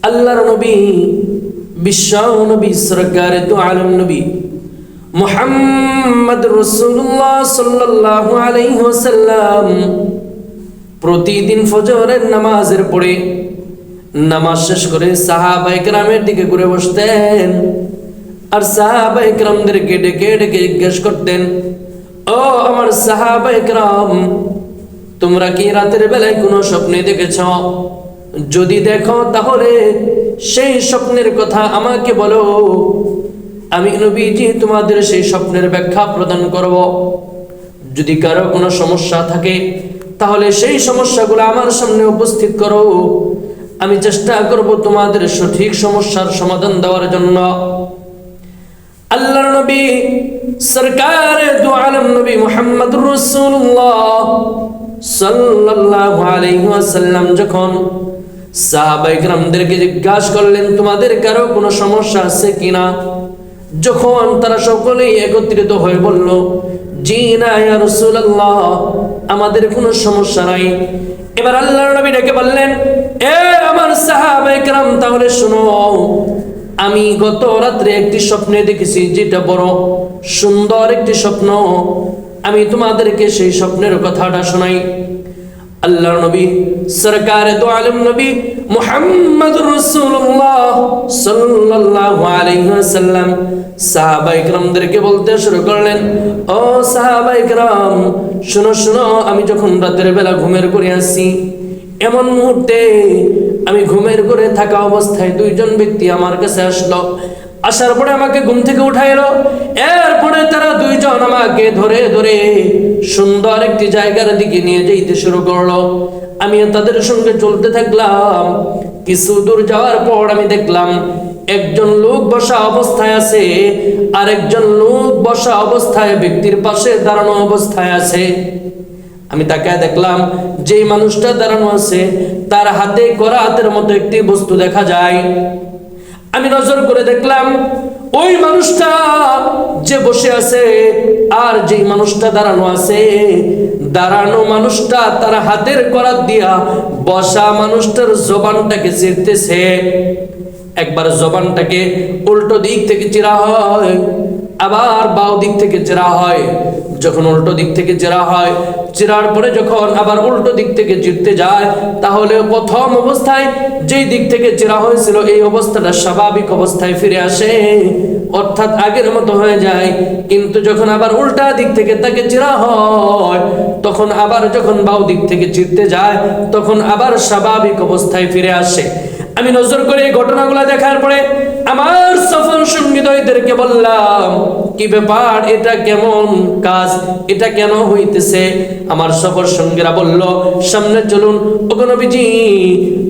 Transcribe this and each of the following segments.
আল্লাহর নবী বিশ্ব নবী সরকারে দু আলম নবী মুহাম্মদ রাসূলুল্লাহ সাল্লাল্লাহু আলাইহি ওয়াসাল্লাম প্রতিদিন ফজরের নামাজের পরে নামাজ শেষ করে সাহাবায়ে কেরামের দিকে ঘুরে বসতেন আর সাহাবায়ে কেরামদেরকে ডেকে ডেকে জিজ্ঞেস করতেন, ও আমার সাহাবায়ে কেরাম, তোমরা কি রাতের বেলায় কোনো স্বপ্নে দেখেছ? যদি দেখো তাহলে সেই স্বপ্নের কথা আমাকে বলো, আমি নবীজি তোমাদের সেই স্বপ্নের ব্যাখ্যা প্রদান করব। যদি কারো কোনো সমস্যা থাকে তাহলে সেই সমস্যাগুলো আমার সামনে উপস্থিত করো, আমি চেষ্টা করব তোমাদের সঠিক সমস্যার সমাধান দেওয়ার জন্য। আল্লাহর নবী সরকারে দু আলম নবী মুহাম্মদুর রাসূলুল্লাহ সাল্লাল্লাহু আলাইহি ওয়াসাল্লাম যখন সাহাবায়ে কেরামদেরকে জিজ্ঞাসা করলেন, তোমাদের কারো কোনো সমস্যা আছে কিনা? যখন তারা সকলেই একত্রিত হয়ে বলল, জি না ইয়া রাসূলুল্লাহ, আমাদের কোনো সমস্যা নাই। এবার আল্লাহর নবী ডেকে বললেন, এ আমার সাহাবায়ে কেরাম, তাহলে শোনো, আমি গত রাত্রে একটি স্বপ্নে দেখেছি, যেটা বড় সুন্দর একটি স্বপ্ন। আমি তোমাদেরকে সেই স্বপ্নের কথাটা শোনাই। আল্লাহর নবী সরকারে দু আলম নবী মুহাম্মদুর রাসূলুল্লাহ সাল্লাল্লাহু আলাইহি ওয়াসাল্লাম সাহাবায়ে কেরামদেরকে বলতে শুরু করলেন, ও সাহাবায়ে কেরাম, শোনো শোনো, আমি যখন রাতের বেলা ঘুমের ঘরে আসি, এমন মুহূর্তে আমি ঘুমের ঘরে থাকা অবস্থায় দুইজন ব্যক্তি আমার কাছে আসলো। আসার পরে আমাকে ঘুম থেকে উঠাইলো। এরপরে তারা দুইজন আমাকে ধরে ধরে সুন্দর একটি জায়গার দিকে নিয়ে যেতে শুরু করলো। আমি তাদের সঙ্গে চলতে থাকলাম। কিছু দূর যাওয়ার পর আমি দেখলাম একজন লোক বসা অবস্থায় আছে, আর একজন লোক বসা অবস্থায় ব্যক্তির পাশে দাঁড়ানো অবস্থায় আছে। আমি তাকে দেখলাম, যে মানুষটা দাঁড়ানো আছে তার হাতে করাতের মতো একটি বস্তু দেখা যায়। আমি নজর করে দেখলাম ওই মানুষটা যে বসে আছে আর যে মানুষটা দাঁড়ানো আছে, দাঁড়ানো মানুষটা তার হাতের করাত দিয়া বসা মানুষটার জবানটাকে চিরতেছে। একবার জবানটাকে উল্টো দিক থেকে চিরা হয়, আবার বাও দিক থেকে চিরা হয়। যখন উল্টো দিক থেকে চিরা হয়, চিরার পরে যখন আবার উল্টো দিক থেকে চিরতে যায়, তাহলে প্রথম অবস্থায় যেই দিক থেকে চিরা হয়েছিল এই অবস্থাটা স্বাভাবিক অবস্থায় ফিরে আসে, অর্থাৎ আগের মতো হয়ে যায়। কিন্তু যখন আবার উল্টা দিক থেকে তাকে চিরা হয়, তখন আবার যখন বাও দিক থেকে চিরতে যায়, তখন আবার স্বাভাবিক অবস্থায় ফিরে আসে। আমি নজর করে এই ঘটনাগুলো দেখার পরে আমার সফর সঙ্গীদেরকে বললাম, কি ব্যাপার, এটা কেমন কাজ, এটা কেন হইতেছে? আমার সফর সঙ্গীরা বলল, সামনে চলুন ওগো নবীজি।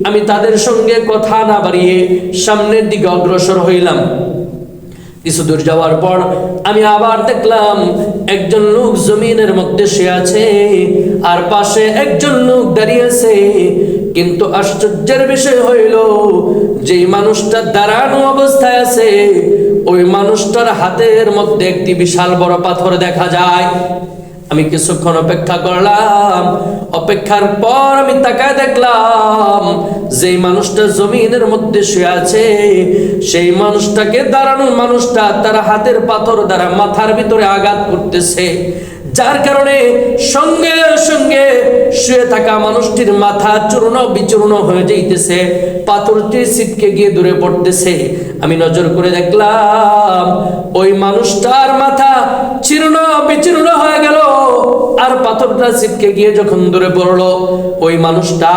আমি তাদের সঙ্গে কথা না বাড়িয়ে সামনের দিকে অগ্রসর হইলাম। কিছু দূর যাওয়ার পর আমি আবার দেখলাম একজন লোক জমিনের মধ্যে শুয়ে আছে, আর পাশে একজন লোক দাঁড়িয়ে আছে। কিন্তু আশ্চর্যের বিষয় হইল, যেই মানুষটা দাঁড়ানো অবস্থায় আছে ওই মানুষটার হাতের মধ্যে একটি বিশাল বড় পাথর দেখা যায়। আমি কিছুক্ষণ অপেক্ষা করলাম। অপেক্ষার পর আমি তাকায় দেখলাম যেই মানুষটা জমিনের মধ্যে শুয়ে আছে, সেই মানুষটাকে দাঁড়ানো মানুষটা তার হাতের পাথর দ্বারা মাথার ভিতরে আঘাত করতেছে, যার কারণে সঙ্গে সঙ্গে শুয়ে থাকা মানুষটির মাথা চূর্ণ বিচূর্ণ হয়ে যাইতেছে, পাথরটি ছিটকে গিয়ে দূরে পড়তেছে। আমি নজর করে দেখলাম ওই মানুষটার মাথা চূর্ণ বিচূর্ণ হয়ে গেল, আর পাথরটা ছিটকে গিয়ে যখন দূরে পড়লো, ওই মানুষটা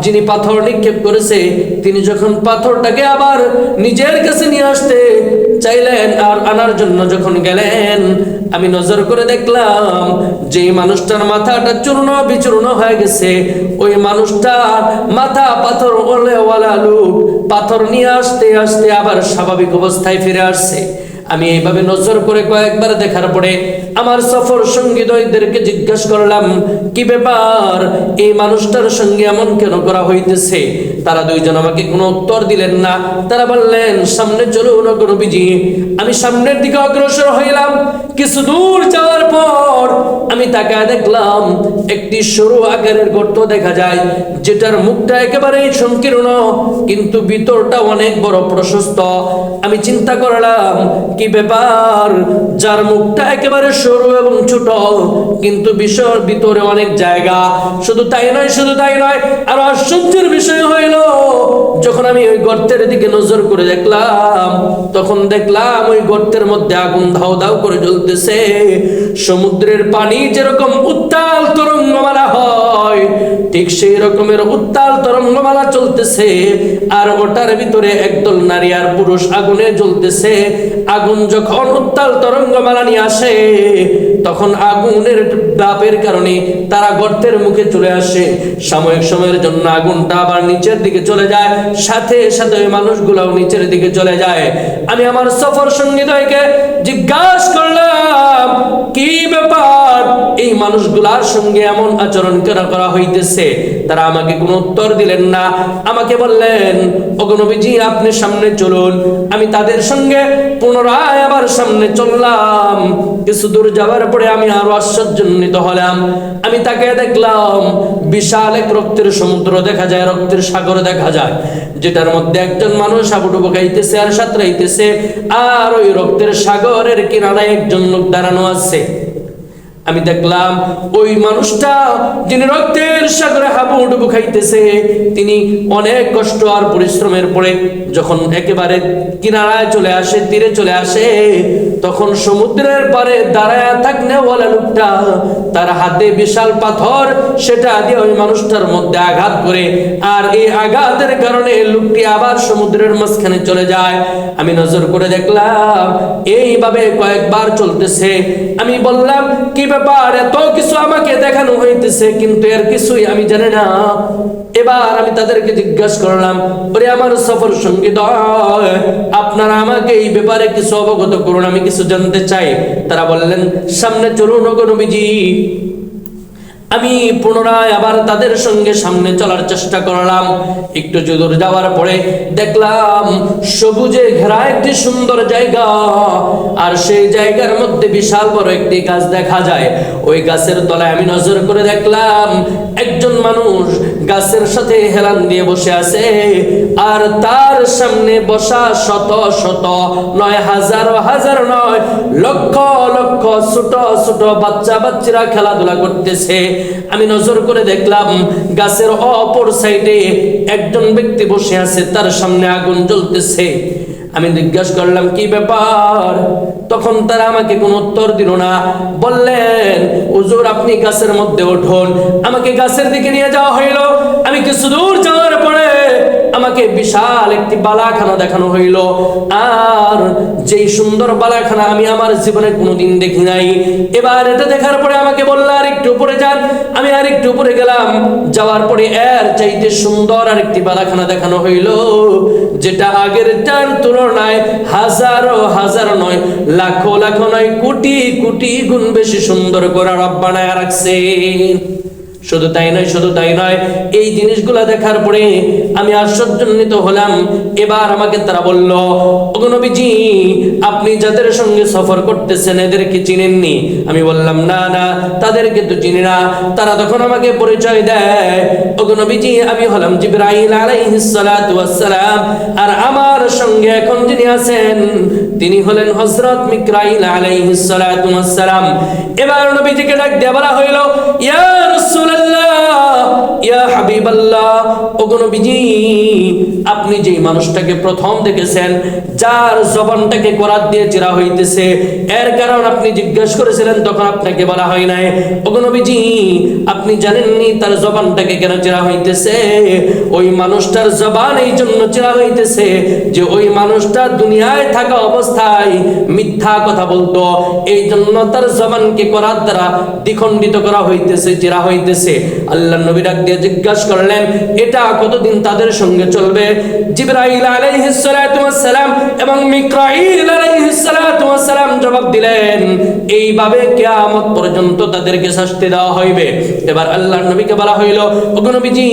যিনি পাথর নিক্ষেপ করেছে তিনি যখন পাথরটাকে আবার নিজের কাছে নিয়ে আসতে চাইলেন আর আনার জন্য যখন গেলেন, আমি নজর করে দেখলাম যে মানুষটার মাথাটা চূর্ণ বিচূর্ণ হয়ে গেছে। ওই মানুষটার মাথা পাথর ওয়ালা লোক পাথর নিয়ে আসতে আসতে আবার স্বাভাবিক অবস্থায় ফিরে আসছে। আমি এইভাবে নজর করে কয়েকবার দেখার পরে আমার সফর সঙ্গীদেরকে জিজ্ঞাসা করলাম, কি ব্যাপার, এই মানুষটার সঙ্গে এমন কেন করা হইতেছে তারা দুইজন আমাকে কোনো উত্তর দিলেন না। তারা বললেন, সামনে চলুন ওগো নবীজি। আমি সামনের দিকে অগ্রসর হইলাম। কিছু দূর যাওয়ার পর আমি তাকায় দেখলাম একটি সরু আকারের গর্ত দেখা যায়, যেটার মুখটা একেবারেই সংকীর্ণ কিন্তু ভিতরটা অনেক বড় প্রশস্ত। আমি চিন্তা করলাম, কি ব্যাপার, যার মুখটা একেবারে সরু এবং ছোট কিন্তু বিষয়ের ভিতরে অনেক জায়গা। শুধু তাই নয়, আর আশ্চর্যের বিষয় হইল, যখন আমি ওই গর্তের দিকে নজর করে দেখলাম, তখন দেখলাম ওই গর্তের মধ্যে আগুন ধাউ ধাউ করে জ্বলতেছে। সমুদ্রের পানি যেরকম উত্তাল তরঙ্গমালা হয়, ঠিক সেই রকমের উত্তাল তরঙ্গমালা চলতেছে। আর ওটার ভিতরে একদল নারী আর পুরুষ আগুনে জ্বলতেছে। আগুন যখন উত্তাল তরঙ্গমালা নিয়ে আসে, তখন আগুনের তাপের কারণে তারা গর্তের মুখে চলে আসে। সাময়িক সময়ের জন্য আগুনটা আবার নিচের দিকে চলে যায়, সাথে সাথে ওই মানুষগুলোও নিচের দিকে চলে যায়। আমি আমার সফর সঙ্গীকে জিজ্ঞাসা করলাম, কি ব্যাপার, এই মানুষগুলার সঙ্গে এমন আচরণ কেন করা হইতেছে? তারা আমাকে কোনো উত্তর দিলেন না। আমাকে বললেন, ওগো নবীজি, আপনি সামনে চলুন। আমি তাদের সঙ্গে পুনরায় আবার সামনে চললাম। কিছু দূর যাওয়ার পরে আমি আরো আশ্চর্যান্বিত হলাম। আমি তাকে দেখলাম বিশাল এক রক্তের সমুদ্র দেখা যায়, রক্তের সাগর দেখা যায়, যেটার মধ্যে একজন মানুষ হাবুডুবু খাইতেছে আর সাঁতরাইতেছে, আর ওই রক্তের সাগরের কিনারায় একজন লোক দাঁড়ানো আছে। আমি দেখলাম ওই মানুষটা যিনি রক্তের সাগরে হাবুডুবু খাইতেছে, তিনি অনেক কষ্ট আর পরিশ্রমের পরে যখন একেবারে কিনারায় চলে আসে, তীরে চলে আসে, তখন সমুদ্রের পারে দাঁড়ায় থাকনে ওয়ালা লোকটা তার হাতে বিশাল পাথর, সেটা দিয়ে ওই মানুষটার মধ্যে আঘাত করে, আর এই আঘাতের কারণে লোকটি আবার সমুদ্রের মাঝখানে চলে যায়। আমি নজর করে দেখলাম এইভাবে কয়েকবার চলতেছে। আমি বললাম, কি ব্যাপার, এত কিছু আমাকে দেখানো হইতেছে কিন্তু এর কিছুই আমি জানি না। এবার আমি তাদেরকে জিজ্ঞাসা করলাম, ওরে আমার সফর সঙ্গী দয়, আপনারা আমাকে এই ব্যাপারে কিছু অবগত করুন, আমি কিছু জানতে চাই। তারা বললেন, সামনে চলুন ওগো নবীজি। আমি পুনরায় আবার তাদের সঙ্গে সামনে চলার চেষ্টা করলাম। একটু দূর যাওয়ার পরে দেখলাম সবুজে ঘেরা একটি সুন্দর জায়গা, আর সেই জায়গার মধ্যে বিশাল বড় একটি গাছ দেখা যায়। ওই গাছের তলায় আমি নজর করে দেখলাম একজন মানুষ গাছের সাথে হেলান দিয়ে বসে আছে, আর তার সামনে বসা শত শত নয়, হাজার হাজার নয়, লক্ষ লক্ষ ছোট ছোট বাচ্চারা খেলাধুলা করতেছে। আমি নজর করে দেখলাম গাছের অপর সাইডে একজন ব্যক্তি বসে আছে, তার সামনে আগুন জ্বলতেছে। আমি জিজ্ঞাসা করলাম, কি ব্যাপার? তখন তারা আমাকে কোনো উত্তর দিল না। বললেন, হুজুর, আপনি গাছের মধ্যে উঠুন। আমাকে গাছের দিকে নিয়ে যাওয়া হইল। আমি কিছু দূর যাওয়ার পরে আমাকে বিশাল একটি বালাখানা দেখানো হইল, আর যেই সুন্দর বালাখানা আমি আমার জীবনে কোনোদিন দেখি নাই। এবার এটা দেখার পরে আমাকে বলল, আর একটু উপরে যান। আমি আর একটু উপরে গেলাম। যাওয়ার পরে এর চাইতে সুন্দর আর একটি বালাখানা দেখানো হইল, যেটা আগের টার তুলনায় হাজারো হাজার নয়, লাখো লাখো নয়, কোটি কোটি গুণ বেশি সুন্দর করে রব বানায় রাখছে। শুধু তাই নয়, এই জিনিসগুলা দেখার পরে আমি আশ্চর্যান্বিত হলাম। এবার আমাকে তারা বলল, ওগো নবীজি, আপনি যাদের সঙ্গে সফর করতেছেন এদেরকে চিনেননি? আমি বললাম, না না, তাদেরকে তো চিনি না। তারা তখন আমাকে পরিচয় দেয়, ওগো নবীজি, আমি হলাম জিবরাইল আলাইহিস সালাতু ওয়াস সালাম, আর আমার সঙ্গে এখন যিনি আছেন তিনি হলেন হযরত মিকরাইল আলাইহিস সালাতু ওয়াস সালাম। এবার নবীজিকে ডাক দিয়ে বলা হইল, ইয়া রাসূলুল্লাহ, ইয়া হাবিবাল্লাহ, ওগো নবীজি, আপনি যেই মানুষটাকে প্রথম দেখেছেন, যার জবানটাকে করাত দিয়ে চিরা হইতেছে, এর কারণ আপনি জিজ্ঞাসা করেছিলেন, তখন আপনাকে বলা হয় নাই। ওগো নবীজি, আপনি জানেননি তার জবানটাকে কেন চিরা হইতেছে? ওই মানুষটার জবান এই জন্য চিরা হইতেছে যে ওই মানুষটা দুনিয়ায় থাকা অবস্থায় অবস্থায় মিথ্যা কথা বলতো, এই জন্য তার জবানকে করার দ্বারা দ্বিখণ্ডিত করা হইতেছে, চিরা হইতেছে। আল্লাহ নবী ডাক দিয়ে জিজ্ঞাসা করলেন, এটা কতদিন তাদের সঙ্গে চলবে? জিবরাইল আলাইহিস সালাতু ওয়াস সালাম এবং মিকাইল আলাইহিস সালাতু ওয়াস সালাম জবাব দিলেন, এইভাবে কিয়ামত পর্যন্ত তাদেরকে শাস্তি দেওয়া হইবে। এবার আল্লাহর নবীকে বলা হইল, ওগো নবীজি,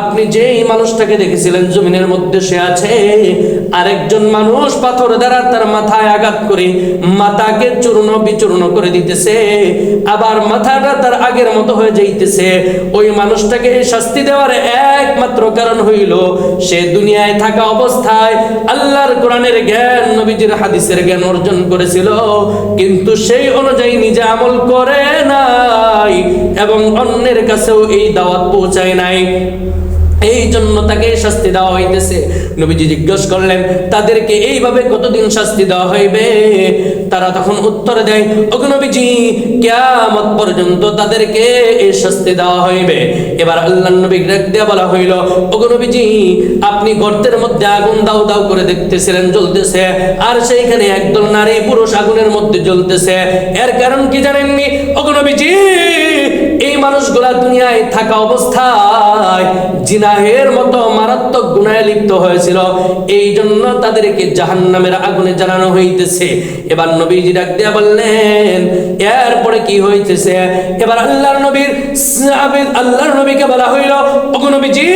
আপনি যেই মানুষটাকে দেখেছিলেন জমিনের মধ্যে সে আছে, আরেকজন মানুষ পাথর দ্বারা তার মাথায় আঘাত করে মাথাকে চূর্ণ বিচূর্ণ করে দিতেছে, আবার মাথাটা তার আগের মতো হয়ে যাইতেছে। ওই মানুষটাকে শাস্তি দেওয়ার একমাত্র কারণ হইল সে দুনিয়ায় থাকা অবস্থায় আল্লাহর কোরআনের জ্ঞান, নবীজির হাদিসের জ্ঞান অর্জন করেছিল, কিন্তু সেই অনুযায়ী নিজে আমল করে নাই এবং অন্যের কাছেও এই দাওয়াত পৌঁছায় নাই, এই জন্য তাকে শাস্তি দেওয়া হইতেছে। নবীজি জিজ্ঞেস করলেন, তাদেরকে এইভাবে কতদিন শাস্তি দেওয়া হইবে? তারা তখন উত্তর দেয়, ওগো নবীজি, কিয়ামত পর্যন্ত তাদেরকে এই শাস্তি দেওয়া হইবে। এবার আল্লাহর নবী ডাক দিয়ে বলা হইল, ওগো নবীজি, আপনি গর্তের মধ্যে আগুন দাউ দাউ করে দেখতেছিলেন জ্বলতেছে, আর সেইখানে একদল নারী পুরুষ আগুনের মধ্যে জ্বলতেছে, এর কারণ কি জানেননি? ওগো নবীজি, এই মানুষগুলা দুনিয়ায় থাকা অবস্থায় জিনাহের মতো মারাত্মক গুনাহে লিপ্ত হয়েছিল, এই জন্য তাদেরকে জাহান্নামের আগুনে জ্বালানো হইতেছে। এবার নবীজি ডাক দিয়া বললেন, এরপরে কি হইতেছে? এবার আল্লাহর নবীকে বলা হইল, ওগো নবীজি,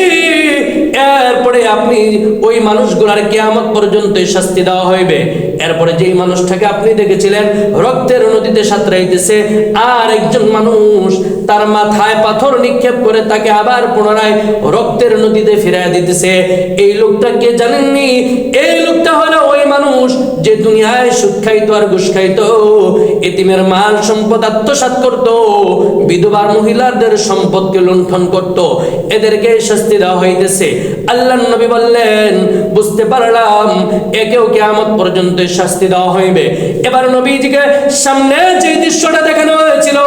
এরপরে আপনি ওই মানুষগুলার কিয়ামত পর্যন্ত শাস্তি দেওয়া হইবে। এরপরে যেই মানুষটাকে আপনি দেখেছিলেন রক্তের নদীতে সাঁতরাইতেছে, আর একজন মানুষ তার মাথায় পাথর নিক্ষেপ করে তাকে আবার পুনরায় রক্তের নদীতে ফিরাইয়া দিতেছে, এই লোকটা কে জানেননি? এই লোকটা হলো ওই মানুষ যে দুনিয়ায় সুদ খাইতো আর ঘুষ খাইতো, এতিমের মাল সম্পদ আত্মসাৎ করত, বিধবার মহিলাদের সম্পদকে লুণ্ঠন করত, এদেরকে শাস্তি দেওয়া হইতেছে। আল্লাহর নবী বললেন, বুঝতে পারলাম একেও কিয়ামত পর্যন্ত শাস্তি দেওয়া হইবে। এবার নবীজিকে সামনে যে দৃশ্যটা দেখানো হয়েছিল,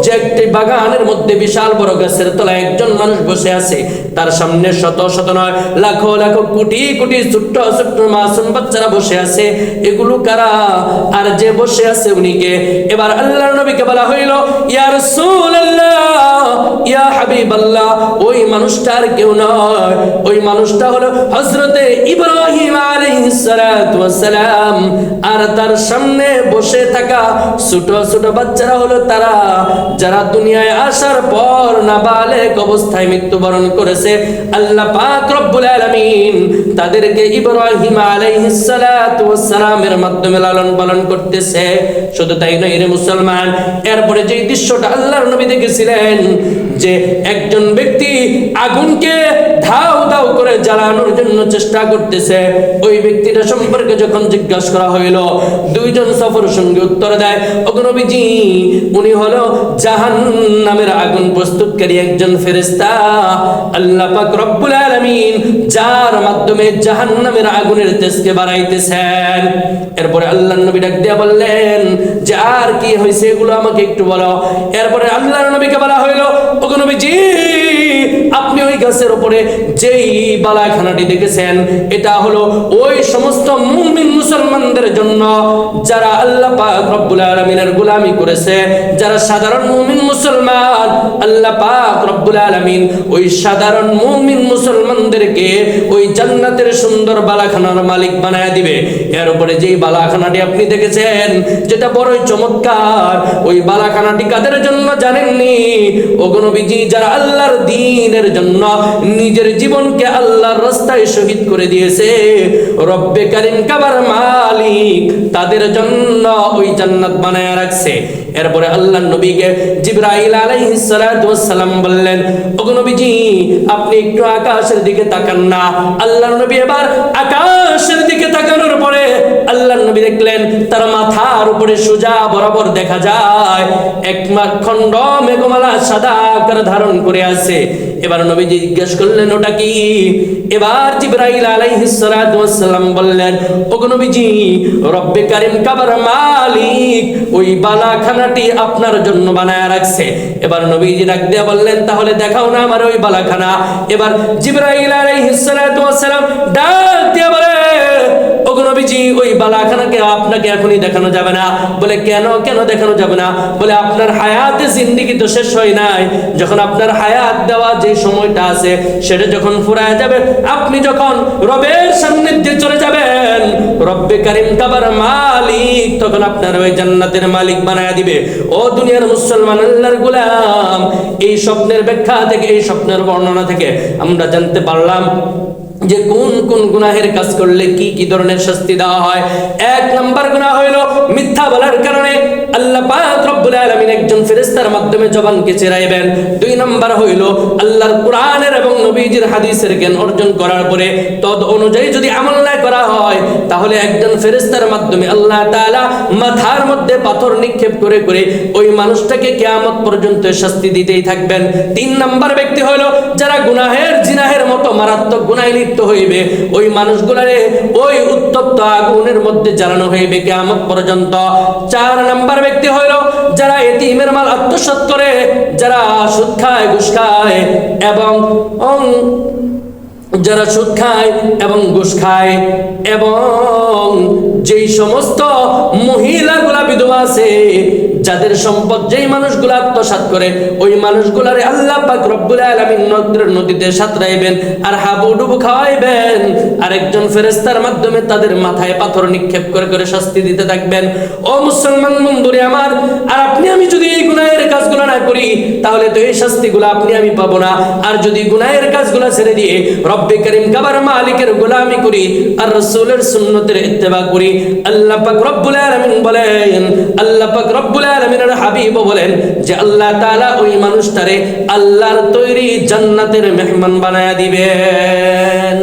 যে একটি বাগানের মধ্যে বিশাল বড় গাছের তলায় একজন মানুষ বসে আছে, তার সামনে শত শত নয় লাখো লাখো কোটি কোটি ছোট্ট ছোট্ট মাসুম বাচ্চারা বসে আছে, এগুলো কারা? আর যে বসে আছে উনিকে। এবার আল্লাহর নবীকে বলা হইল, ইয়া রাসূলুল্লাহ, ইয়া হাবিবাল্লাহ, ওই মানুষটা আর কেউ নয়, ওই মানুষটা হলো হযরতে ইব্রাহিম আলাইহিস সালাতু ওয়াস সালাম, আর তার সামনে বসে থাকা ছোট ছোট বাচ্চারা হলো তারা যারা দুনিয়ায় আসার পর নাবালেগ অবস্থায় মৃত্যুবরণ করেছে। আল্লাহ পাক রব্বুল আলামিন তাদেরকে ইব্রাহিম আলাইহিস সালাতু ওয়াস সালামের মাধ্যমে লালন পালন করতেছে। শুধু তাই নয় রে মুসলমান, এরপরে যে দৃশ্যটা আল্লাহর নবী দেখেছিলেন, যে একজন ব্যক্তি আগুনকে ধাউ ধাউ করে জ্বালানোর জন্য চেষ্টা করতেছে, ওই ব্যক্তিটা সম্পর্কে যখন জিজ্ঞাসা করা হইল, দুইজন সফর সঙ্গী উত্তর দেয়, ওগো নবীজি, উনি হলো জাহান্নামের আগুন প্রস্তুতকারী একজন ফেরেশতা, আল্লাহ পাক রব্বুল আলামিন যার মাধ্যমে জাহান্নামের আগুনের তেজকে বাড়াইতেছেন। এরপরে আল্লাহর নবী ডাক দিয়া বললেন, যে আর কি হয়েছে এগুলো আমাকে একটু বলো। এরপরে আল্লাহর নবীকে বলা হইল, ওগো নবীজি, আপনি ওই গাছের উপরে যেই বালাখানাটি দেখেছেন, এটা হলো ওই সমস্ত মুমিন মুসলমানদের জন্য যারা আল্লাহ পাক রব্বুল আলামিনের গোলামি করেছে, যারা সাধারণ মুমিন মুসলমান, আল্লাহ পাক রব্বুল আলামিন ওই সাধারণ মুমিন মুসলমানদেরকে ওই জান্নাতের সুন্দর বালাখানার মালিক বানায় দিবে। এর উপরে যেই বালাখানাটি আপনি দেখেছেন, যেটা বড়ই চমৎকার, ওই বালাখানাটি কাদের জন্য জানেননি? ওগো নবীজি, যারা আল্লাহর দ্বীনের জন্য নিজের জীবনকে আল্লাহর রাস্তায় শহীদ করে দিয়েছে, রব্বে কারীম কাবার মালিক তাদের জন্য ওই জান্নাত বানায় রাখছে। এরপরে আল্লাহর নবীকে জিবরাইল আলাইহিস সালাতু ওয়াস সালাম বললেন, ওগো নবীজি, আপনি একটু আকাশের দিকে তাকান না। আল্লাহর নবী এবার আকাশের দিকে তাকানোর পরে আল্লাহর নবী দেখলেন তার মাথার উপরে সোজা বরাবর দেখা যায় এক খণ্ড মেঘমালা সাদা আকার ধারণ করে আছে। এবার নবীজি জিজ্ঞেস করলেন, ওটা কি? এবার জিবরাইল আলাইহিস সালাতু ওয়াস সালাম বললেন, ওগো নবীজি, রব্বে কারীম কাবার মালিক ওই বালাখানাটি আপনার জন্য বানায় রাখছে। এবার নবীজি ডাক দিয়ে বললেন, তাহলে দেখাও না আমার ওই বালাখানা। এবার জিবরাইল আলাইহিস সালাতু ওয়াস সালাম ডাক দিয়ে বলে, ওগো নবীজি, জি ওই বালাখানাকে আপনাকে এখনই দেখানো যাবে না। বলে কেন দেখানো যাবে না? বলে আপনার হায়াতে জিন্দেগি তো শেষ হয় নাই, যখন আপনার হায়াত দেওয়া যে সময়টা আছে সেটা যখন ফুরায় যাবে, আপনি যখন রবের সান্নিধ্যে চলে যাবেন, রব্বে কারিম কাবার মালিক তখন আপনার ওই জান্নাতের মালিক বানায়া দিবে। ও দুনিয়ার মুসলমান, আল্লাহর গোলাম, এই স্বপ্নের ব্যাখ্যা থেকে, এই স্বপ্নের বর্ণনা থেকে আমরা জানতে পারলাম যে কোন কোন গুনাহের কাজ করলে কি কি ধরনের শাস্তি দেওয়া হয়। এক নাম্বার গুনাহ হইল মিথ্যা বলার কারণে আল্লাহ পাক রব্বুল আলামিন একজন ফেরেশতার মাধ্যমে জবানকে চেরাইবেন। দুই নাম্বার হইল আল্লাহর কোরআনের এবং নবীজির হাদিসের জ্ঞান অর্জন করার পরে তদ অনুযায়ী যদি আমল না করা হয়, তাহলে একজন ফেরেশতার মাধ্যমে আল্লাহ তাআলা মাথার মধ্যে পাথর নিক্ষেপ করে করে ওই মানুষটাকে কিয়ামত পর্যন্ত শাস্তি দিতেই থাকবেন। তিন নাম্বার ব্যক্তি হইল যারা গুনাহের জিনাহের মতো মারাত্মক গুনাহে লিপ্ত হইবে, ওই মানুষগুলারে ওই উত্তপ্ত আগুনের মধ্যে জ্বালানো হইবে কিয়ামত পর্যন্ত। চার নাম্বার ব্যক্তি হইল যারা এতিমের মাল আত্মসাৎ করে, যারা সুদ খায়, ঘুষ খায় এবং যারা সুদ খায় এবং ঘুষ খায়, এবং যেই সমস্ত মহিলাগুলা বিধবা আছে, যাদের সম্পদ যেই মানুষগুলো আত্মসাৎ করে, ওই মানুষগুলারে আল্লাহ পাক রব্বুল আলামিন নদীতে সাঁতরাইবেন আর হাবুডুবু খাওয়াইবেন, আর একজন ফেরেশতার মাধ্যমে তাদের মাথায় পাথর নিক্ষেপ করে করে শাস্তি দিতে থাকবেন। ও মুসলমান বন্ধুরে আমার, আর আপনি আমি যদি এই গুনাহের কাজগুলো না করি, তাহলে তো এই শাস্তিগুলো আপনি আমি পাবো না। আর যদি গুনাহের কাজগুলো ছেড়ে দিয়ে রব্বে কারিম কাবার মালিকের গোলামি করি আর রাসূলের সুন্নতের ইত্তেবা করি, আল্লাহ পাক রব্বুল আলামিন বলেন, আল্লাহ পাক রব্বুল আলামিনের হাবিব বলেন যে আল্লাহ তাআলা ওই মানুষটারে আল্লাহর তৈরি জান্নাতের মেহমান বানায়া দিবেন।